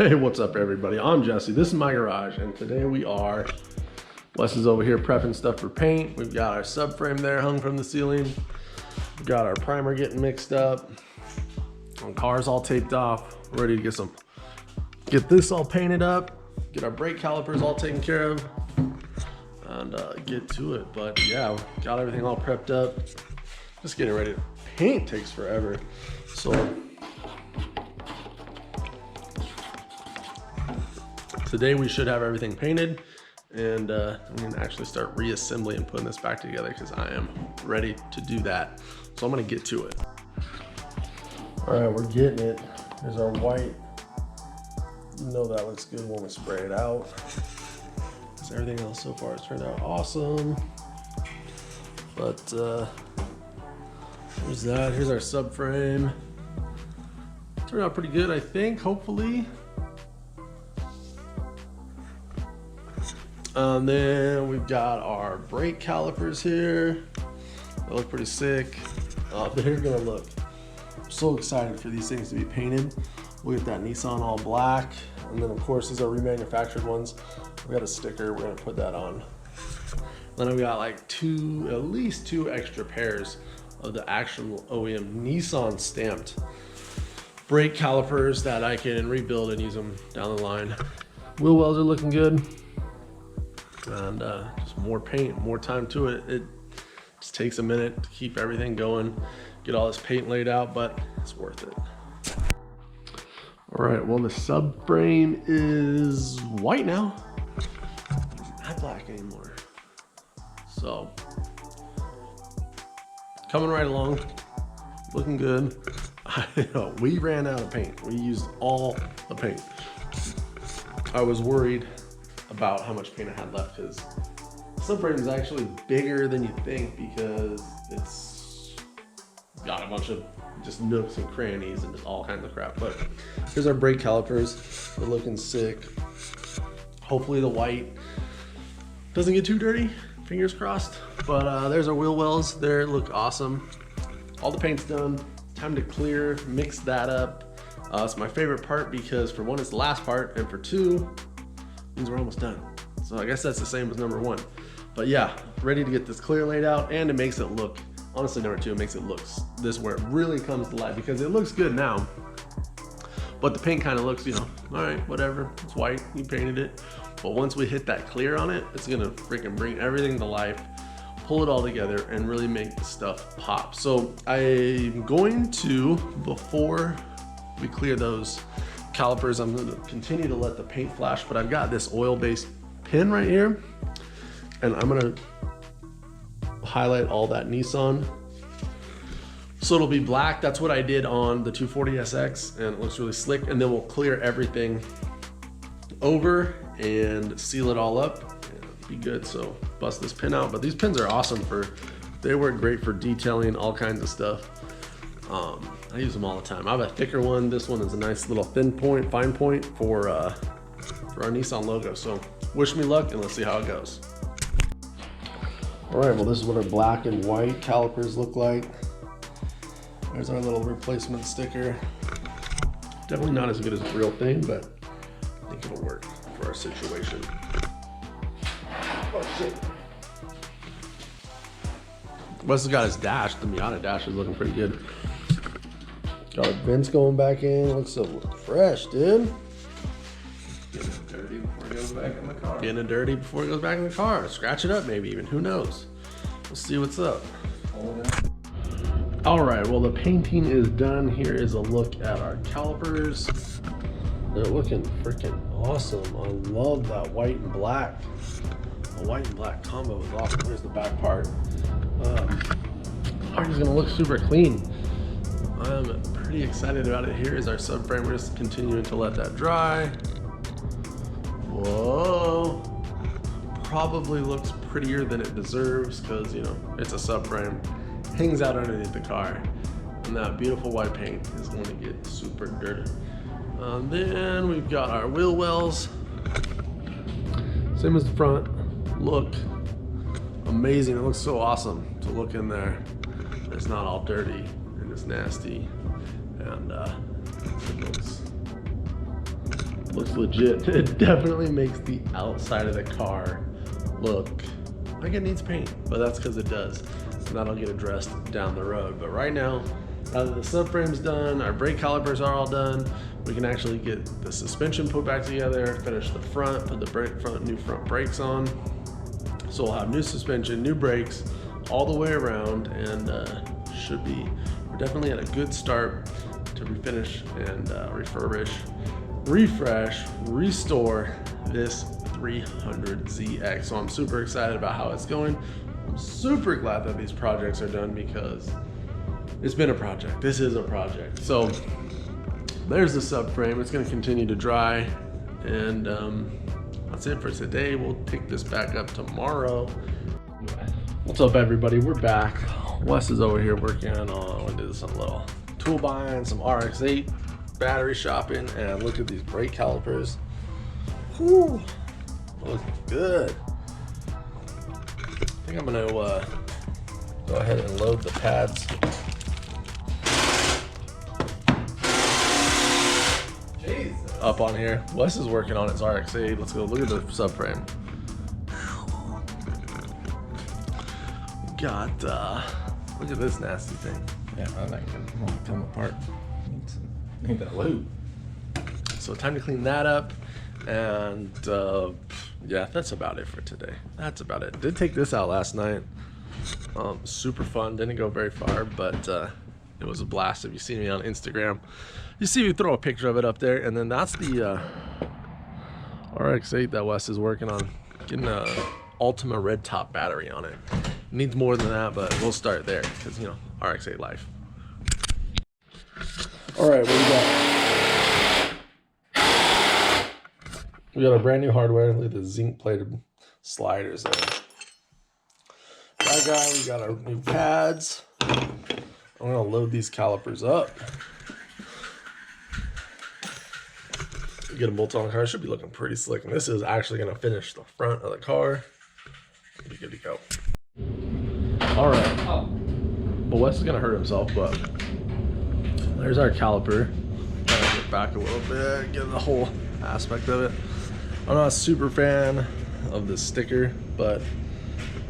Hey, what's up everybody? I'm Jesse, this is my garage, and today Wes is over here prepping stuff for paint. We've got our subframe there hung from the ceiling. We've got our primer getting mixed up. Our car's all taped off. We're ready to get this all painted up, get our brake calipers all taken care of, and get to it. But yeah, got everything all prepped up. Just getting ready to paint takes forever. So today we should have everything painted, and I'm gonna actually start reassembling and putting this back together because I am ready to do that. So I'm gonna get to it. All right, we're getting it. Here's our white. You know that looks good when we spray it out. Because everything else so far has turned out awesome. But here's that. Here's our subframe. Turned out pretty good, I think, hopefully. And then we've got our brake calipers here. They look pretty sick. They're gonna look. I'm so excited for these things to be painted. We got that Nissan all black. And then of course these are remanufactured ones. We got a sticker, we're gonna put that on. Then we got like at least two extra pairs of the actual OEM Nissan stamped brake calipers that I can rebuild and use them down the line. Wheel wells are looking good. And just more paint, more time to it. It just takes a minute to keep everything going, get all this paint laid out, but it's worth it. All right, well, the subframe is white now. It's not black anymore. So, coming right along, looking good. We ran out of paint. We used all the paint. I was worried about how much paint I had left because subframe is actually bigger than you think because it's got a bunch of just nooks and crannies and just all kinds of crap. But here's our brake calipers. They're looking sick. Hopefully the white doesn't get too dirty, fingers crossed. But there's our wheel wells. They look awesome. All the paint's done. Time to clear, mix that up. It's my favorite part because for one, it's the last part, and for two, means we're almost done. So I guess that's the same as number one. But yeah, ready to get this clear laid out, and it makes it look, honestly number two, it makes it look this where it really comes to life because it looks good now. But the paint kind of looks, you know, all right, whatever, it's white, you painted it. But once we hit that clear on it, it's gonna freaking bring everything to life, pull it all together, and really make the stuff pop. So I'm going to, before we clear those calipers, I'm going to continue to let the paint flash, but I've got this oil-based pin right here, and I'm going to highlight all that Nissan. So it'll be black. That's what I did on the 240SX, and it looks really slick. And then we'll clear everything over and seal it all up. It'll be good. So bust this pin out. But these pins are awesome they work great for detailing all kinds of stuff. I use them all the time. I have a thicker one. This one is a nice little fine point for our Nissan logo. So wish me luck and let's see how it goes. All right, well, this is what our black and white calipers look like. There's our little replacement sticker. Definitely not as good as the real thing, but I think it'll work for our situation. Oh shit. Wes has got his dash. The Miata dash is looking pretty good. Got our vents going back in. Looks so fresh, dude. Getting it dirty before it goes back in the car. Getting it dirty before it goes back in the car. Scratch it up maybe even. Who knows? We'll see what's up. All right, well, the painting is done. Here is a look at our calipers. They're looking freaking awesome. I love that white and black. The white and black combo is awesome. Here's the back part. Part is gonna look super clean. I'm pretty excited about it. Here is our subframe. We're just continuing to let that dry. Whoa. Probably looks prettier than it deserves because, you know, it's a subframe. Hangs out underneath the car. And that beautiful white paint is going to get super dirty. Then we've got our wheel wells. Same as the front. Look amazing. It looks so awesome to look in there. It's not all dirty and it's nasty. And it looks looks legit. It definitely makes the outside of the car look like it needs paint, but that's because it does. And that'll get addressed down the road. But right now, now that the subframe's done, our brake calipers are all done, we can actually get the suspension put back together, finish the front, put the new front brakes on. So we'll have new suspension, new brakes, all the way around, and we're definitely at a good start to refinish and refurbish, refresh, restore this 300ZX. So I'm super excited about how it's going. I'm super glad that these projects are done because it's been a project. This is a project. So there's the subframe. It's going to continue to dry, and that's it for today. We'll pick this back up tomorrow. What's up, everybody? We're back. Wes is over here working on, I'm gonna do some little tool buying, some RX-8 battery shopping, and look at these brake calipers. Whew, looking good. I think I'm gonna go ahead and load the pads. Jesus. Up on here. Wes is working on his RX-8. Let's go look at the subframe. Got look at this nasty thing. Yeah, I think it won't come apart. Need that lube. So time to clean that up, and yeah, that's about it for today. That's about it. Did take this out last night. Super fun. Didn't go very far, but it was a blast. If you see me on Instagram, you see me throw a picture of it up there. And then that's the RX-8 that Wes is working on, getting a Ultima red top battery on it. Needs more than that, but we'll start there because, you know, RX-8 life. All right, what we got? We got our brand new hardware. Look at the zinc plated sliders there. That guy, we got our new pads. I'm gonna load these calipers up. Get them bolt on the car. Should be looking pretty slick. And this is actually gonna finish the front of the car. Be good to go. All right. Oh. Well, Wes is gonna hurt himself, but there's our caliper. Get back a little bit, get the whole aspect of it. I'm not a super fan of this sticker, but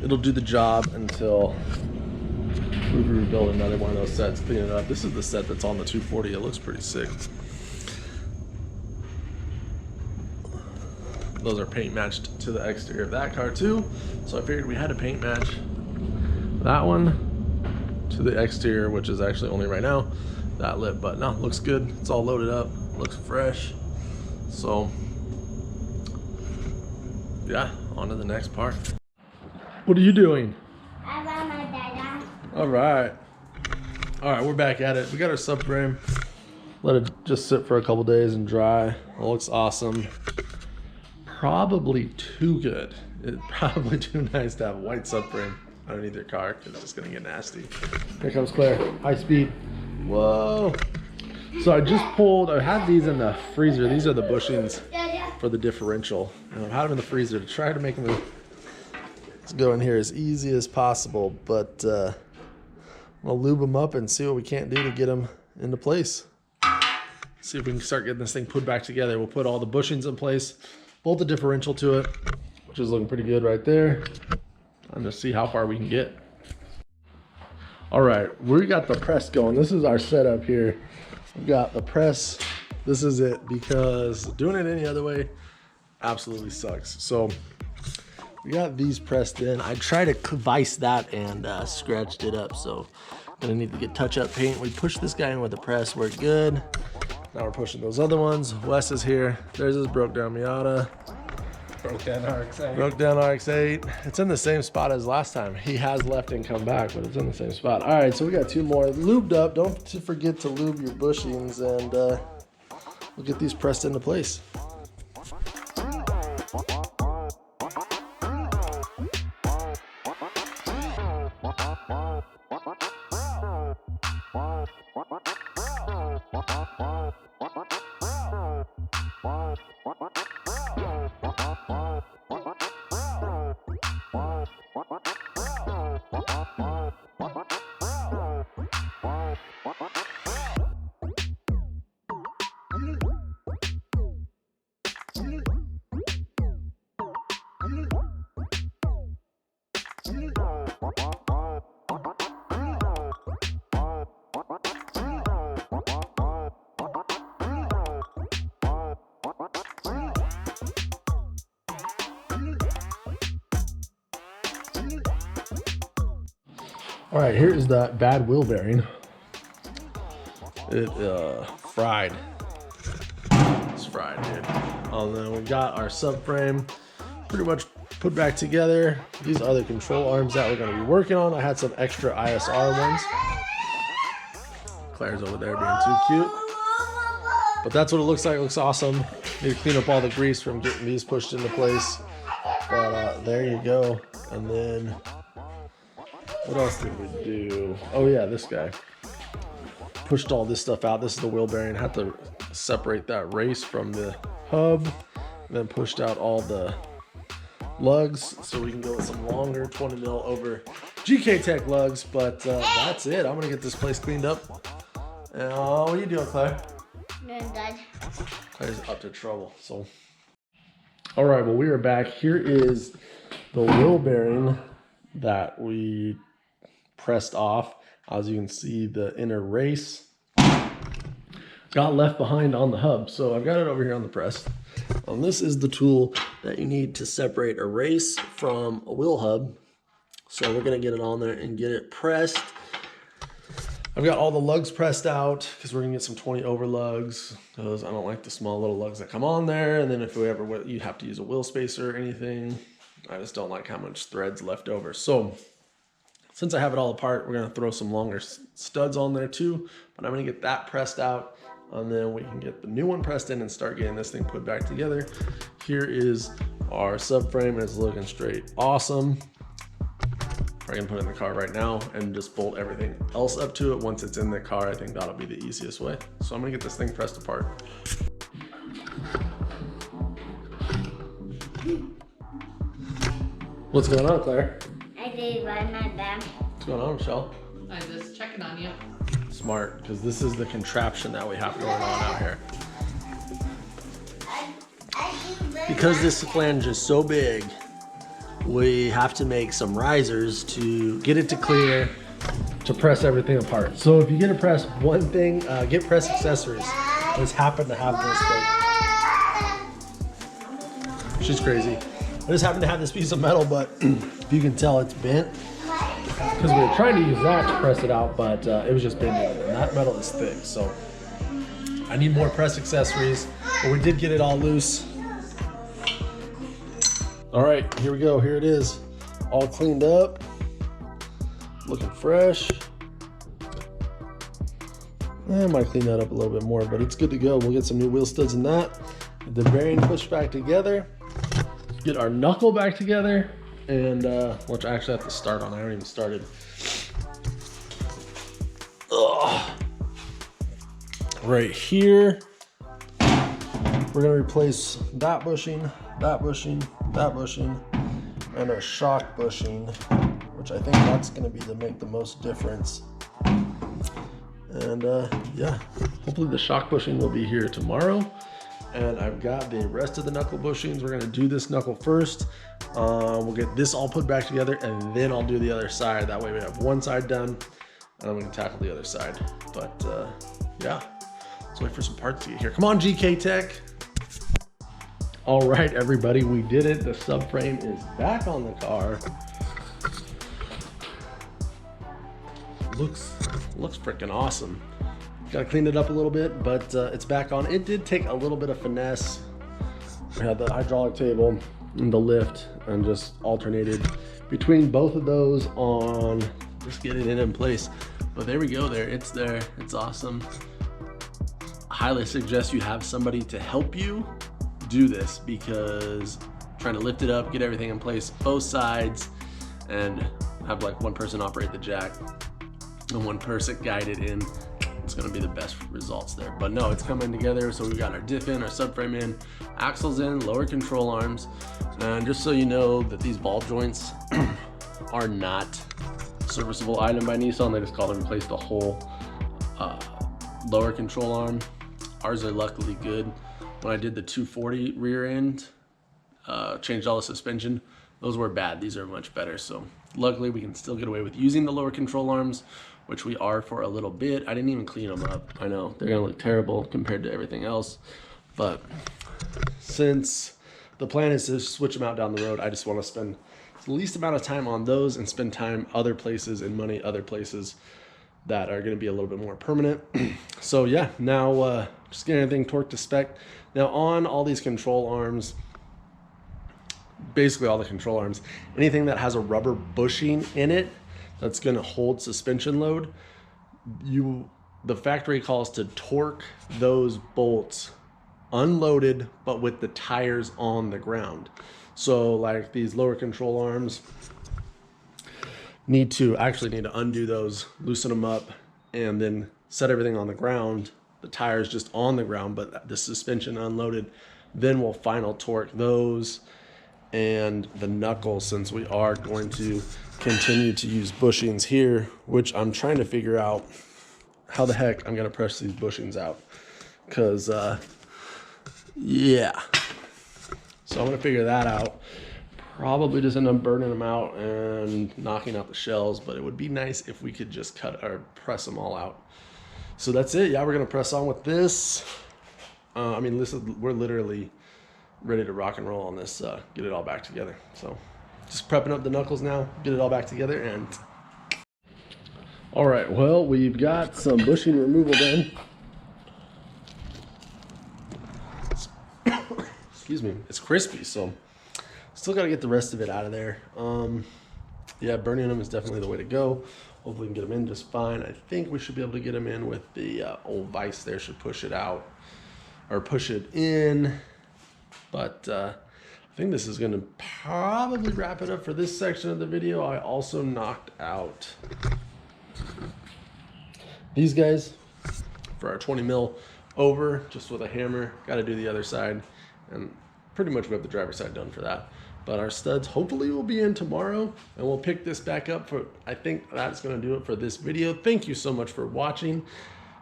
it'll do the job until we rebuild another one of those sets, clean it up. This is the set that's on the 240. It looks pretty sick. Those are paint matched to the exterior of that car too. So I figured we had to paint match that one to the exterior, which is actually only right now that lip, but no, looks good. It's all loaded up, looks fresh. So yeah, on to the next part. What are you doing? I want my dada. All right, we're back at it. We got our subframe. Let it just sit for a couple days and dry. It looks awesome. Probably too good. It's probably too nice to have a white subframe underneath your car because it's just gonna get nasty. Here comes Claire, high speed. Whoa. So I just pulled, I had these in the freezer. These are the bushings for the differential. And I've had them in the freezer to try to make them go in here as easy as possible. But we'll lube them up and see what we can't do to get them into place. See if we can start getting this thing put back together. We'll put all the bushings in place, bolt the differential to it, which is looking pretty good right there. And just see how far we can get. All right, we got the press going. This is our setup here. We've got the press. This is it, because doing it any other way absolutely sucks. So we got these pressed in. I tried to vise that and scratched it up. So I'm gonna need to get touch-up paint. We pushed this guy in with the press, worked good. Now we're pushing those other ones. Wes is here. There's his broke down Miata. Broke down RX-8. Broke down RX-8. It's in the same spot as last time. He has left and come back, but it's in the same spot. All right, so we got two more lubed up. Don't forget to lube your bushings, and we'll get these pressed into place. All right, here is the bad wheel bearing. It fried. It's fried, dude. And then we got our subframe pretty much put back together. These are the control arms that we're gonna be working on. I had some extra ISR ones. Claire's over there being too cute. But that's what it looks like. It looks awesome. Need to clean up all the grease from getting these pushed into place. But there you go. And then what else did we do? Oh yeah, this guy. Pushed all this stuff out. This is the wheel bearing. Had to separate that race from the hub. And then pushed out all the lugs so we can go with some longer 20 mil over GKtech lugs. But that's it. I'm gonna get this place cleaned up. What are you doing, Claire? Doing good. Claire's up to trouble. So, all right. Well, we are back. Here is the wheel bearing that we pressed off. As you can see, the inner race got left behind on the hub. So I've got it over here on the press. This is the tool that you need to separate a race from a wheel hub. So we're gonna get it on there and get it pressed. I've got all the lugs pressed out because we're gonna get some 20 over lugs because I don't like the small little lugs that come on there. And then if we ever, you have to use a wheel spacer or anything. I just don't like how much thread's left over. So since I have it all apart, we're gonna throw some longer studs on there too, but I'm gonna get that pressed out and then we can get the new one pressed in and start getting this thing put back together. Here is our subframe and it's looking straight awesome. We're gonna put it in the car right now and just bolt everything else up to it. Once it's in the car, I think that'll be the easiest way. So I'm gonna get this thing pressed apart. What's going on, Claire? I did ride my bag. What's going on, Michelle? I'm just checking on you. Smart, because this is the contraption that we have going on out here. Because this flange is so big, we have to make some risers to get it to clear, to press everything apart. So if you get to press one thing, get press accessories. I just happen to have this thing. She's crazy. I just happen to have this piece of metal, but if you can tell, it's bent. Because we were trying to use that to press it out, but it was just bending. And that metal is thick, so I need more press accessories. But we did get it all loose. All right, here we go. Here it is, all cleaned up, looking fresh. I might clean that up a little bit more, but it's good to go. We'll get some new wheel studs in that. Get the bearing pushed back together. Get our knuckle back together, and which I actually have to start on. I haven't even started. Ugh. Right here, we're gonna replace that bushing, that bushing, that bushing, and our shock bushing, which I think that's gonna be to make the most difference. And yeah, hopefully the shock bushing will be here tomorrow. And I've got the rest of the knuckle bushings. We're gonna do this knuckle first. We'll get this all put back together and then I'll do the other side. That way we have one side done and I'm gonna tackle the other side. But yeah, let's wait for some parts to get here. Come on, GKtech. All right, everybody, we did it. The subframe is back on the car. Looks freaking awesome. Gotta clean it up a little bit, but it's back on. It did take a little bit of finesse. We had the hydraulic table and the lift and just alternated between both of those on just getting it in place. But there we go, it's there, it's awesome. I highly suggest you have somebody to help you do this because trying to lift it up, get everything in place, both sides, and have like one person operate the jack and one person guide it in. It's gonna be the best results there. But no, it's coming together. So we've got our diff in, our subframe in, axles in, lower control arms. And just so you know that these ball joints are not serviceable item by Nissan. They just call to replace the whole lower control arm. Ours are luckily good. When I did the 240 rear end, changed all the suspension, those were bad. These are much better. So luckily we can still get away with using the lower control arms, which we are for a little bit. I didn't even clean them up. I know they're gonna look terrible compared to everything else, but since the plan is to switch them out down the road, I just wanna spend the least amount of time on those and spend time other places and money other places that are going to be a little bit more permanent. So yeah, now just getting everything torqued to spec. Now on all these control arms, basically all the control arms, anything that has a rubber bushing in it that's going to hold suspension load, the factory calls to torque those bolts unloaded but with the tires on the ground. So like these lower control arms need to undo those, loosen them up, and then set everything on the ground, the tires just on the ground but the suspension unloaded. Then we'll final torque those and the knuckles, since we are going to continue to use bushings here, which I'm trying to figure out how the heck I'm gonna press these bushings out, because yeah, so I'm gonna figure that out. Probably just end up burning them out and knocking out the shells, but it would be nice if we could just cut or press them all out. So that's it. Yeah, we're gonna press on with this. I mean, we're literally ready to rock and roll on this, get it all back together. So just prepping up the knuckles now, get it all back together. And all right, well, we've got some bushing removal done. Excuse me, it's crispy, so still got to get the rest of it out of there. Yeah, burning them is definitely the way to go. Hopefully we can get them in just fine. I think we should be able to get them in with the old vise there, should push it out or push it in. But I think this is going to probably wrap it up for this section of the video. I also knocked out these guys for our 20 mil over just with a hammer. Got to do the other side, and pretty much we have the driver's side done for that. But our studs hopefully will be in tomorrow, and we'll pick this back up for, I think that's going to do it for this video. Thank you so much for watching.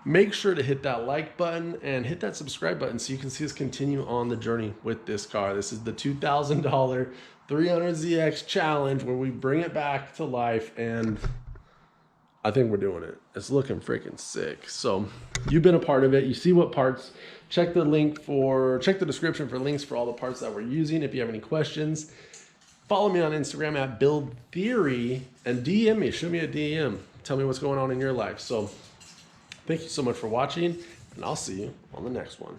Make sure to hit that like button and hit that subscribe button so you can see us continue on the journey with this car. This is the $2,000 300ZX challenge where we bring it back to life, and I think we're doing it. It's looking freaking sick. So you've been a part of it. You see what parts. Check the description for links for all the parts that we're using. If you have any questions, follow me on Instagram at Build Theory and DM me. Shoot me a DM. Tell me what's going on in your life. So thank you so much for watching, and I'll see you on the next one.